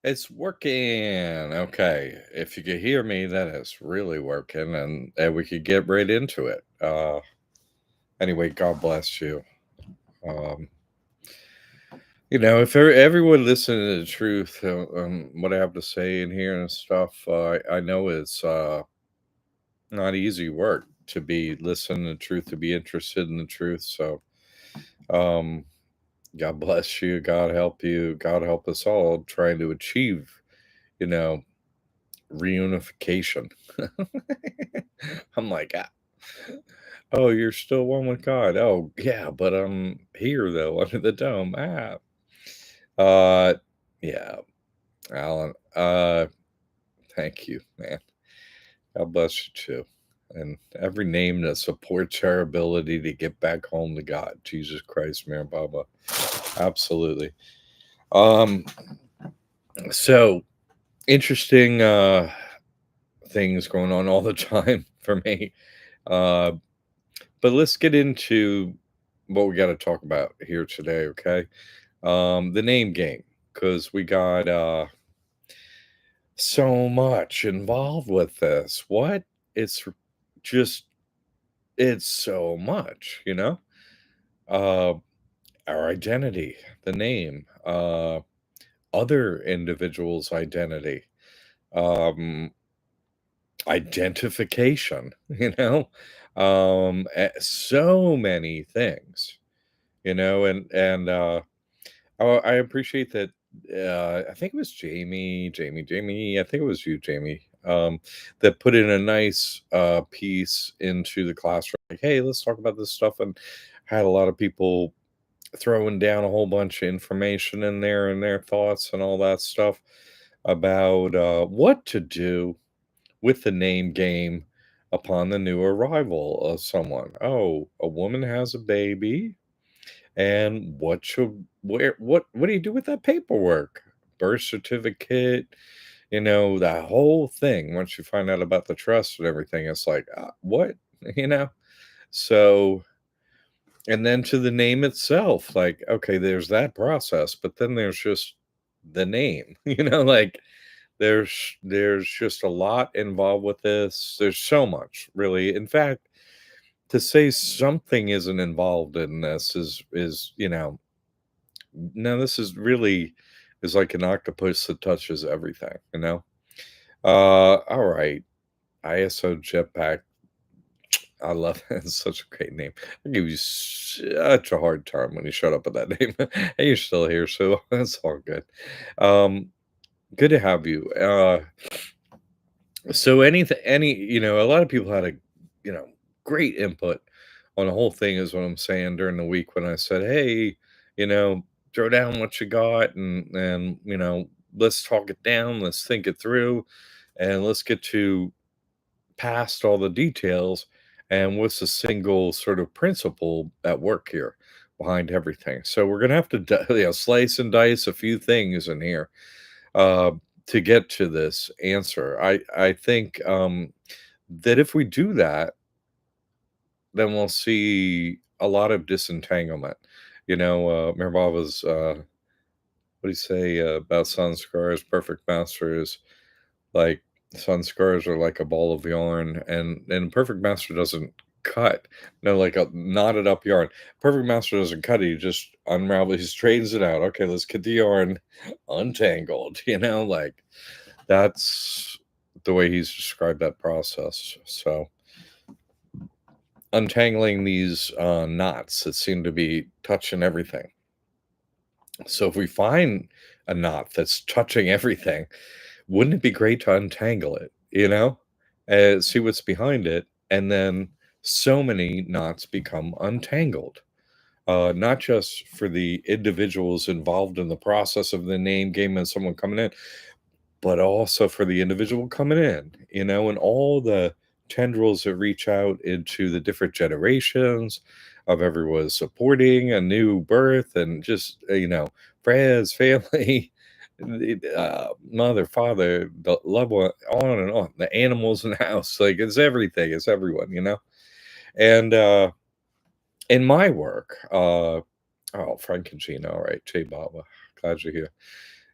It's working. Okay. If you could hear me, then it's really working, and we could get right into it. Anyway, God bless you. Um, if everyone listened to the truth, what I have to say in here and stuff, I know it's not easy work to be listening to the truth, to be interested in the truth. So, um, God bless you. God help you. God help us all trying to achieve, you know, reunification. I'm like, oh, you're still one with God. Oh, yeah, but I'm here though under the dome. Uh, yeah, Alan. Thank you, man. God bless you too. And every name that supports our ability to get back home to God, Jesus Christ, Mary Baba. Absolutely. Um, so interesting things going on all the time for me. Uh, but let's get into what we got to talk about here today, okay? The name game, because we got so much involved with this. What? It's just, it's so much, Uh, our identity, the name, other individuals' identity, um, identification, so many things, and oh, I appreciate that. I think it was Jamie. I think it was you, Jamie, that put in a nice piece into the classroom. Like, hey, let's talk about this stuff, and had a lot of people throwing down a whole bunch of information in there and their thoughts and all that stuff about what to do with the name game upon the new arrival of someone. Oh, a woman has a baby, and what do you do with that paperwork? Birth certificate, that whole thing. Once you find out about the trust and everything, it's like, what? You know? So, and then to the name itself, like, okay, there's that process, but then there's just the name, like there's just a lot involved with this. There's so much, really. In fact, to say something isn't involved in this is no, this is really is like an octopus that touches everything. All right. ISO Jetpack. I love it. It's such a great name. I give you such a hard time when you shut up with that name. And you're still here, so that's all good. Um, Good to have you. So a lot of people had a, you know, great input on the whole thing is what I'm saying during the week when I said, "Hey, you know, throw down what you got and let's talk it down, let's think it through, and let's get to past all the details and what's the single sort of principle at work here behind everything." So we're gonna have to slice and dice a few things in here uh, to get to this answer. I think that if we do that, then we'll see a lot of disentanglement. Mirabal was what do you say about sun scars? Perfect masters, like sun scars are like a ball of yarn, and perfect master doesn't cut. No, like a knotted up yarn. Perfect master doesn't cut it. He just unravels. He straightens it out. Okay, let's get the yarn untangled. Like that's the way he's described that process. So untangling these knots that seem to be touching everything. So if we find a knot that's touching everything, wouldn't it be great to untangle it, and see what's behind it? And then so many knots become untangled, not just for the individuals involved in the process of the name game and someone coming in, but also for the individual coming in, and all the tendrils that reach out into the different generations of everyone supporting a new birth and just, friends, family, mother, father, the loved one, on and on, the animals in the house. Like it's everything, it's everyone. And in my work, oh, Frank and Gina, all right, Jay Baba, glad you're here.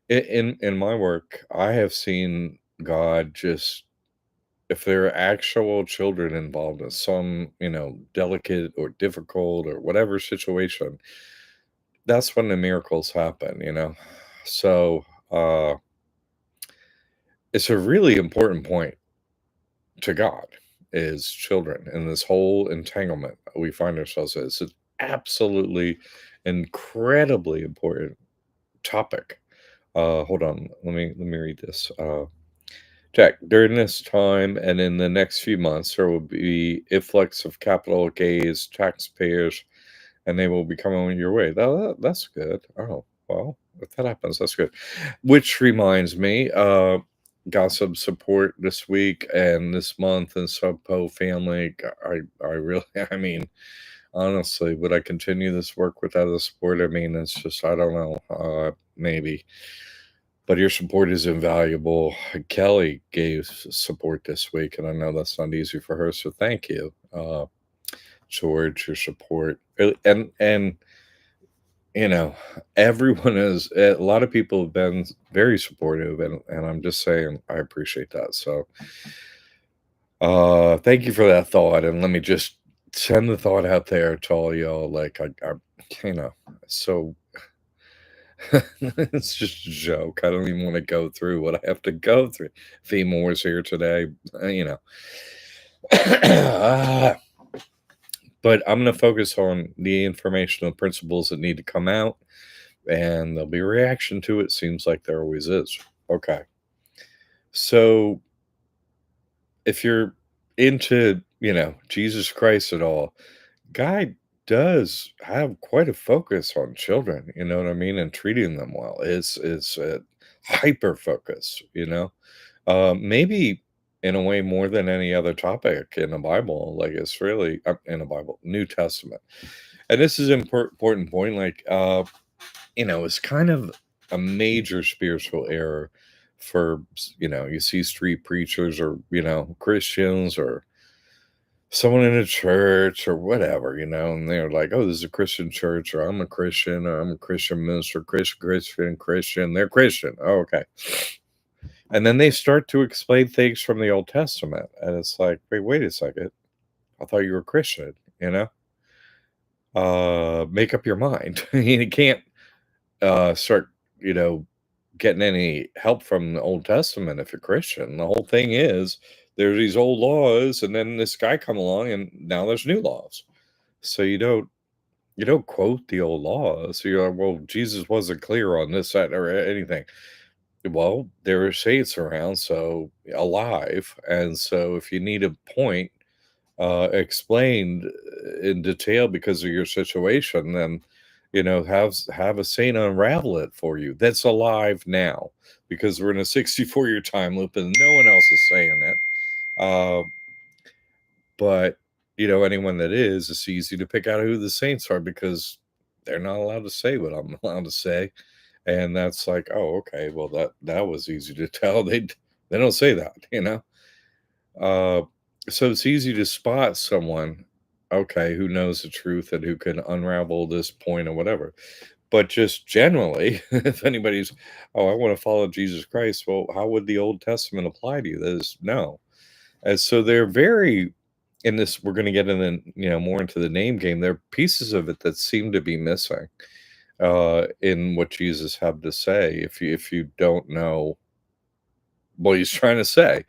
In my work, I have seen God just if there are actual children involved in some, delicate or difficult or whatever situation, that's when the miracles happen. So, it's a really important point to God is children and this whole entanglement we find ourselves in. It's an absolutely incredibly important topic. Hold on, let me read this. Jack, during this time and in the next few months, there will be influx of capital gains, taxpayers, and they will be coming your way. That's good. Oh, well, if that happens, that's good. Which reminds me, gossip support this week and this month and Subpo family. I really, I mean, honestly, would I continue this work without the support? I mean, it's just, I don't know, maybe. But your support is invaluable. Kelly gave support this week, and I know that's not easy for her, so thank you, George, your support. And you know, everyone is a lot of people have been very supportive, and I'm just saying I appreciate that. So, thank you for that thought, and let me just send the thought out there to all y'all. Like you know, so it's just a joke. I don't even want to go through what I have to go through. Fee Moore's here today, you know. Ah, but I'm going to focus on the informational principles that need to come out, and there'll be a reaction to it. Seems like there always is. Okay. So if you're into, Jesus Christ at all, Guy does have quite a focus on children, you know what I mean, and treating them well. It's a hyper focus, maybe in a way more than any other topic in the Bible. Like it's really in the Bible, New Testament, and this is an important point. Like, it's kind of a major spiritual error for you see street preachers or Christians or someone in a church or whatever, and they're like, "Oh, this is a Christian church," or "I'm a Christian," or "I'm a Christian minister," Christian. They're Christian. Oh, okay. And then they start to explain things from the Old Testament, and it's like, wait a second. I thought you were Christian. Make up your mind. You can't start, getting any help from the Old Testament if you're Christian. The whole thing is there's these old laws, and then this guy come along, and now there's new laws. So you don't quote the old laws. So you're like, well, Jesus wasn't clear on this, that, or anything. Well, there were saints around, so alive, and so if you need a point explained in detail because of your situation, then have a saint unravel it for you. That's alive now because we're in a 64-year time loop, and no one else is saying it. Uh, but anyone that is, it's easy to pick out who the saints are because they're not allowed to say what I'm allowed to say, and that's like, oh, okay, well that was easy to tell. They don't say that. Uh, so it's easy to spot someone, okay, who knows the truth and who can unravel this point or whatever. But just generally, if anybody's, oh, I want to follow Jesus Christ, well, how would the Old Testament apply to you? That is no. And so they're very in this. We're going to get in the more into the name game. There are pieces of it that seem to be missing in what Jesus had to say. If you don't know what he's trying to say.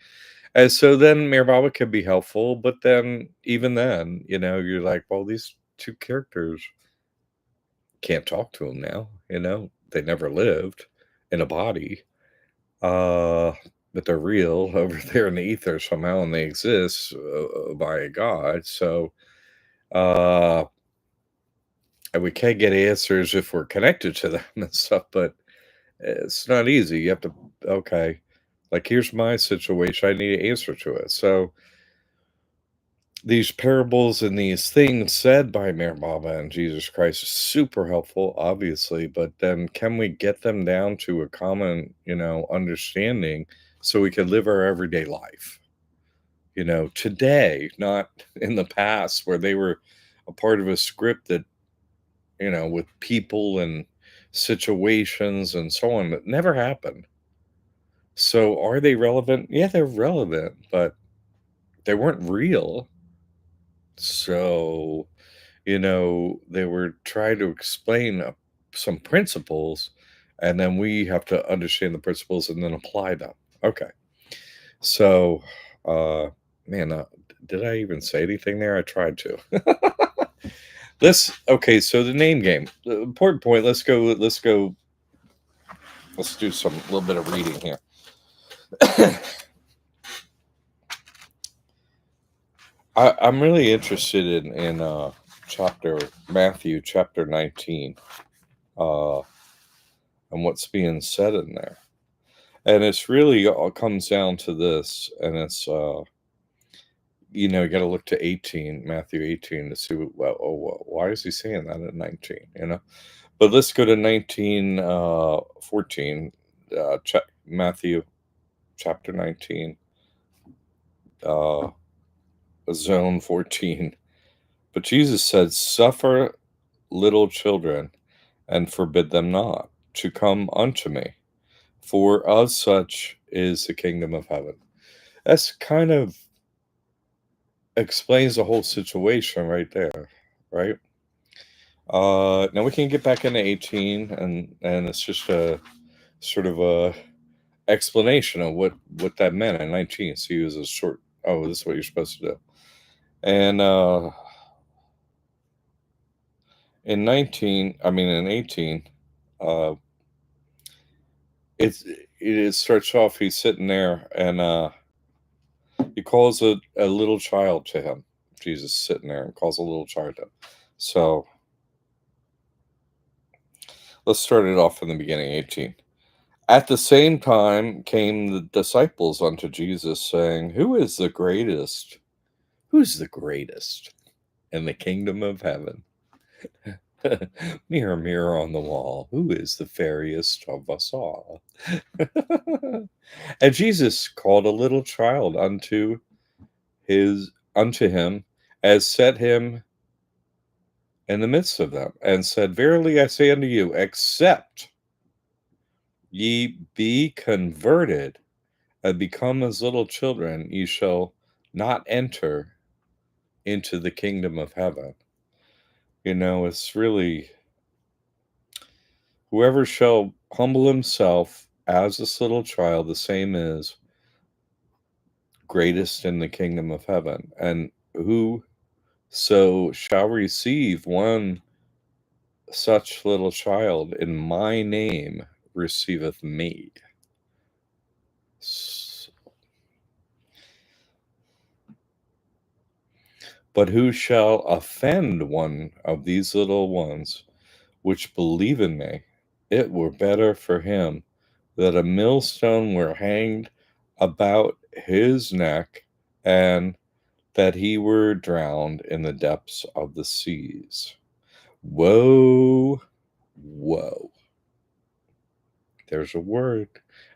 And so then Mirababa can be helpful, but then even then, you're like, well, these two characters can't talk to him now, they never lived in a body. Uh, but they're real over there in the ether somehow, and they exist by a God. So, uh, and we can't get answers if we're connected to them and stuff, but it's not easy. You have to, okay, like here's my situation. I need an answer to it. So, these parables and these things said by Mary Baba and Jesus Christ is super helpful, obviously, but then can we get them down to a common, understanding so we can live our everyday life, today, not in the past where they were a part of a script that, with people and situations and so on that never happened. So are they relevant? Yeah, they're relevant, but they weren't real. So, they were trying to explain some principles, and then we have to understand the principles and then apply them. Okay. So, uh, man, did I even say anything there? I tried to. Okay, so the name game. The important point, let's do some little bit of reading here. I'm really interested in Matthew chapter 19, uh, and what's being said in there. And it's really all comes down to this, and it's you got to look to 18, Matthew 18, to see why is he saying that at 19? But let's go to 19, 14, Matthew chapter 19, uh, zone 14. But Jesus said, "Suffer little children, and forbid them not to come unto me, for of such is the kingdom of heaven." That's kind of explains the whole situation right there, right? Now we can get back into 18, and it's just a sort of a explanation of what that meant in 19. So he was a short. Oh, this is what you're supposed to do. And in 18, uh, it starts off. He's sitting there, and he calls a little child to him. Jesus sitting there and calls a little child to him. So let's start it off in the beginning. 18. At the same time came the disciples unto Jesus, saying, "Who is the greatest? Who's the greatest in the kingdom of heaven?" Mirror, mirror on the wall, who is the fairest of us all? And Jesus called a little child unto him, as set him in the midst of them, and said, "Verily I say unto you, except ye be converted and become as little children, ye shall not enter into the kingdom of heaven." It's really whoever shall humble himself as this little child, the same is greatest in the kingdom of heaven. And whoso shall receive one such little child in my name receiveth me. But who shall offend one of these little ones which believe in me, it were better for him that a millstone were hanged about his neck, and that he were drowned in the depths of the seas. Woe, woe. There's a word.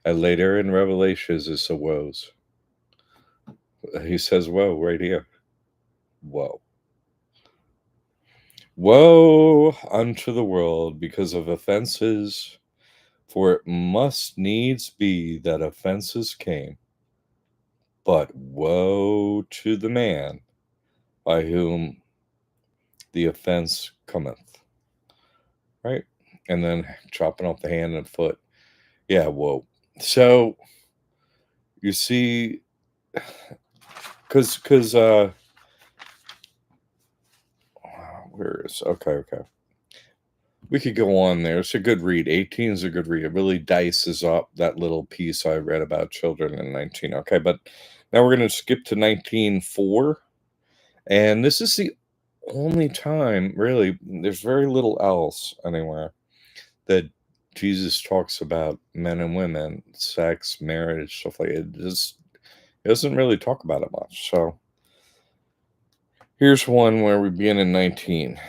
And later in Revelations is the woes. He says woe right here. Woe. Woe unto the world because of offenses, for it must needs be that offenses came. But woe to the man by whom the offense cometh. Right? And then chopping off the hand and foot. Yeah, whoa. So you see, because where is okay. We could go on there. It's a good read. 18 is a good read. It really dices up that little piece I read about children in 19. Okay, but now we're going to skip to 19:4. And this is the only time, really, there's very little else anywhere that Jesus talks about men and women, sex, marriage, stuff like it. It doesn't really talk about it much. So here's one where we begin in 19.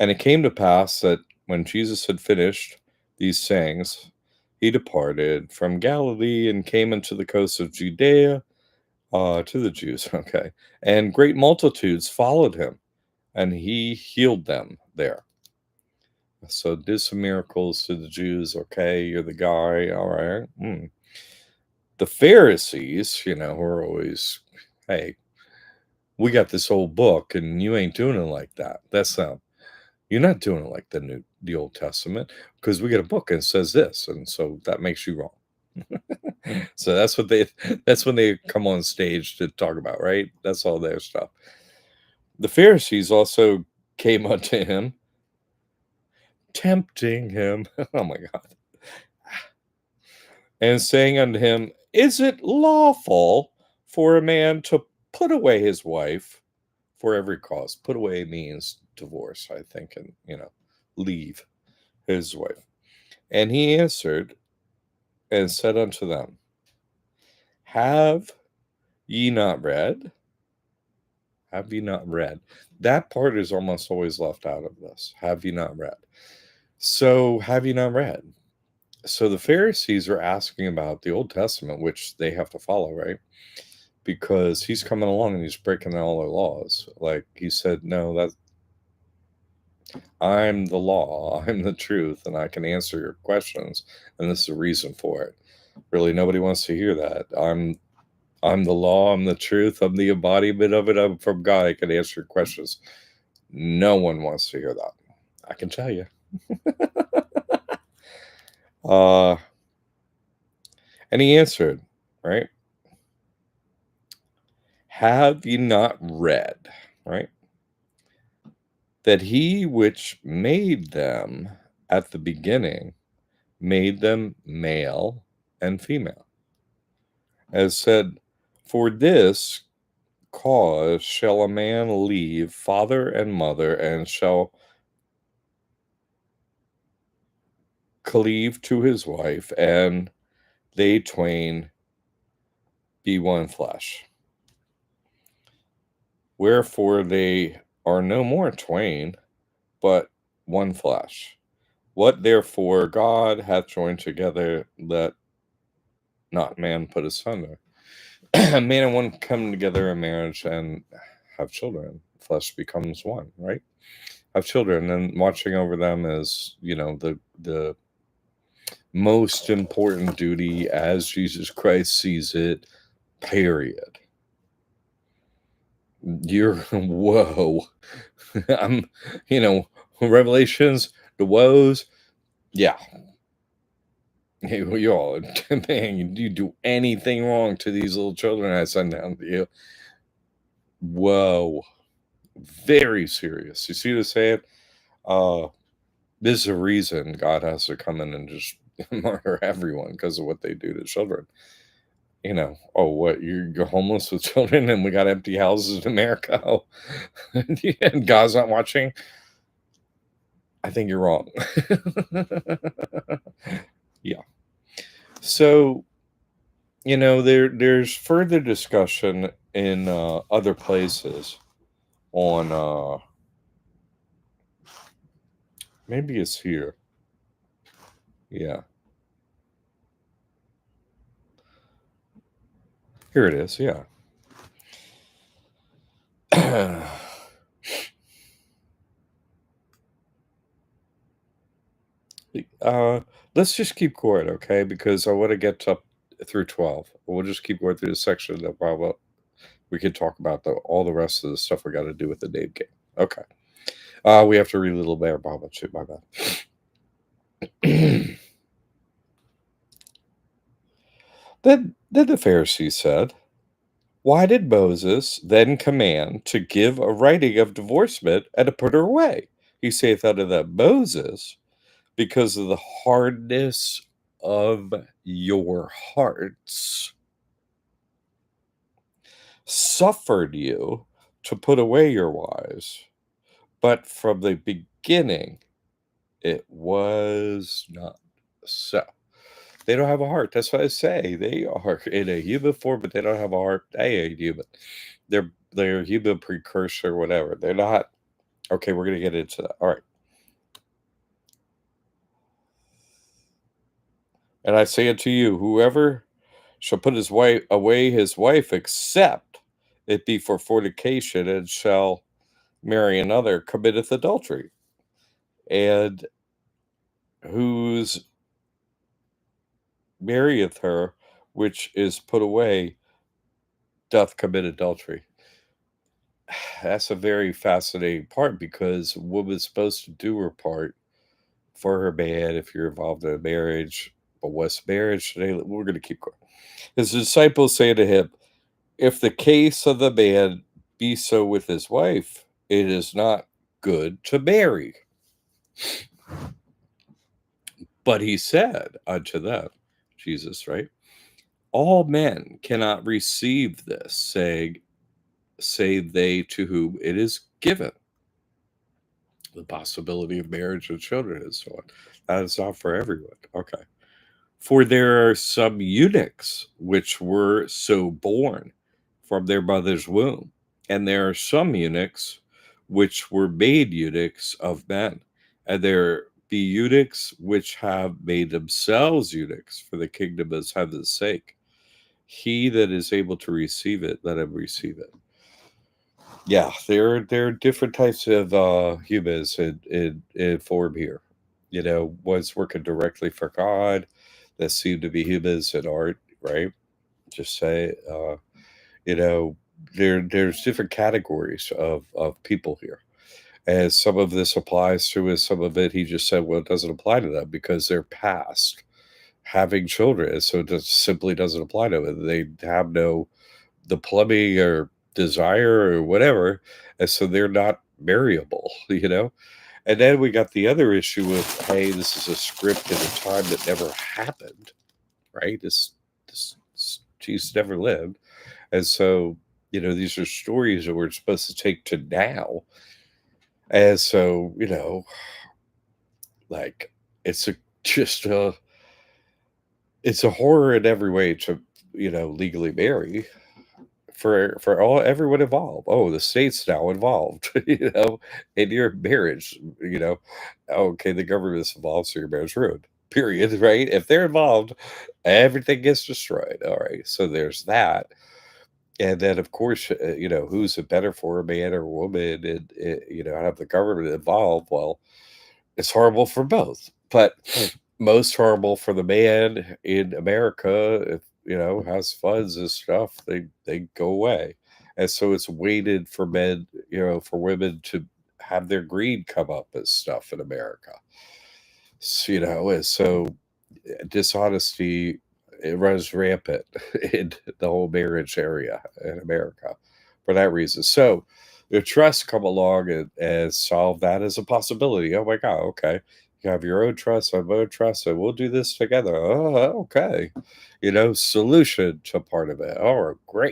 And it came to pass that when Jesus had finished these sayings, he departed from Galilee and came into the coast of Judea, to the Jews. Okay. And great multitudes followed him, and he healed them there. So did some miracles to the Jews. Okay, you're the guy. All right. The Pharisees, who are always, hey, we got this whole book, and you ain't doing it like that. That's not. You're not doing it like the Old Testament, because we get a book and it says this, and so that makes you wrong. So that's when they come on stage to talk about, right? That's all their stuff. The Pharisees also came unto him, tempting him. Oh my God. And saying unto him, is it lawful for a man to put away his wife for every cause? Put away means divorce, I think, and leave his wife. And he answered and said unto them, have ye not read? Have ye not read? That part is almost always left out of this. Have ye not read? So, have you not read? So, the Pharisees are asking about the Old Testament, which they have to follow, right? Because he's coming along and he's breaking all their laws. Like he said, no, that I'm the law, I'm the truth, and I can answer your questions, and this is the reason for it. Really, nobody wants to hear that. I'm the law, I'm the truth, I'm the embodiment of it, I'm from God, I can answer your questions. No one wants to hear that. I can tell you. And he answered, right? Have ye not read, right? That he which made them at the beginning made them male and female, as said, for this cause shall a man leave father and mother, and shall cleave to his wife, and they twain be one flesh. Wherefore they are no more twain, but one flesh. What therefore God hath joined together, let not man put asunder. Man and one come together in marriage and have children. Flesh becomes one, right? Have children, and watching over them is, the most important duty as Jesus Christ sees it. Period. You're whoa. I'm, Revelations, the woes. Yeah, hey, well, y'all, man, you do anything wrong to these little children I send down to you. Whoa, very serious. You see what I'm saying? Uh, this is a reason God has to come in and just murder everyone because of what they do to children. Oh, what, you're homeless with children and we got empty houses in America? Oh, and God's not watching? I think you're wrong. Yeah. So, there's further discussion in other places on maybe it's here. Yeah, here it is. Yeah. uh let's just keep going, okay, because I want to get up through 12. We'll just keep going through the section that we could talk about all the rest of the stuff we got to do with the name game. Okay. We have to read a little bear Bible too, my bad. Then the Pharisees said, why did Moses then command to give a writing of divorcement and to put her away? He saith unto them, Moses, because of the hardness of your hearts, suffered you to put away your wives, but from the beginning it was not so. They don't have a heart. That's what I say. They are in a human form, but they don't have a heart. They ain't human. They're human precursor, whatever. They're not. Okay, we're gonna get into that. All right. And I say unto you, whoever shall put his wife away his wife, except it be for fornication, and shall marry another, committeth adultery. And whose marrieth her, which is put away, doth commit adultery. That's a very fascinating part because a woman's supposed to do her part for her man if you're involved in a marriage. But what's marriage today? We're going to keep going. His disciples say to him, if the case of the man be so with his wife, it is not good to marry. But he said unto them, Jesus, right? All men cannot receive this, saying, save they to whom it is given. The possibility of marriage with children and so on. That is not for everyone. Okay. For there are some eunuchs which were so born from their mother's womb, and there are some eunuchs which were made eunuchs of men, and there be eunuchs which have made themselves eunuchs for the kingdom of heaven's sake. He that is able to receive it, let him receive it. Yeah, there are different types of humans in form here. You know, one's working directly for God that seem to be humans in art, right? Just say, you know, there's different categories of people here. And some of this applies to us, some of it he just said, well, it doesn't apply to them because they're past having children. So it just simply doesn't apply to them. They have no the plumbing or desire or whatever, and so they're not marryable, you know? And then we got the other issue with, hey, this is a script in a time that never happened, right? This Jesus never lived. And so, you know, these are stories that we're supposed to take to now. And so, you know, like it's a just a it's a horror in every way to, you know, legally marry for all everyone involved. Oh, the state's now involved, you know, in your marriage, you know. Okay, the government's involved, so your marriage ruined. Period. Right? If they're involved, everything gets destroyed. All right. So there's that. And then, of course, you know, who's it better for, a man or a woman? And, you know, have the government involved. Well, it's horrible for both, but most horrible for the man in America. If you know has funds and stuff, they go away, and so it's waited for men, you know, for women to have their greed come up as stuff in America. So, you know, and so dishonesty it runs rampant in the whole marriage area in America for that reason. So the trust come along and solve that as a possibility. Oh my God, okay. You have your own trust, I have my own trust, and we'll do this together. Oh, okay. You know, solution to part of it. Oh, great.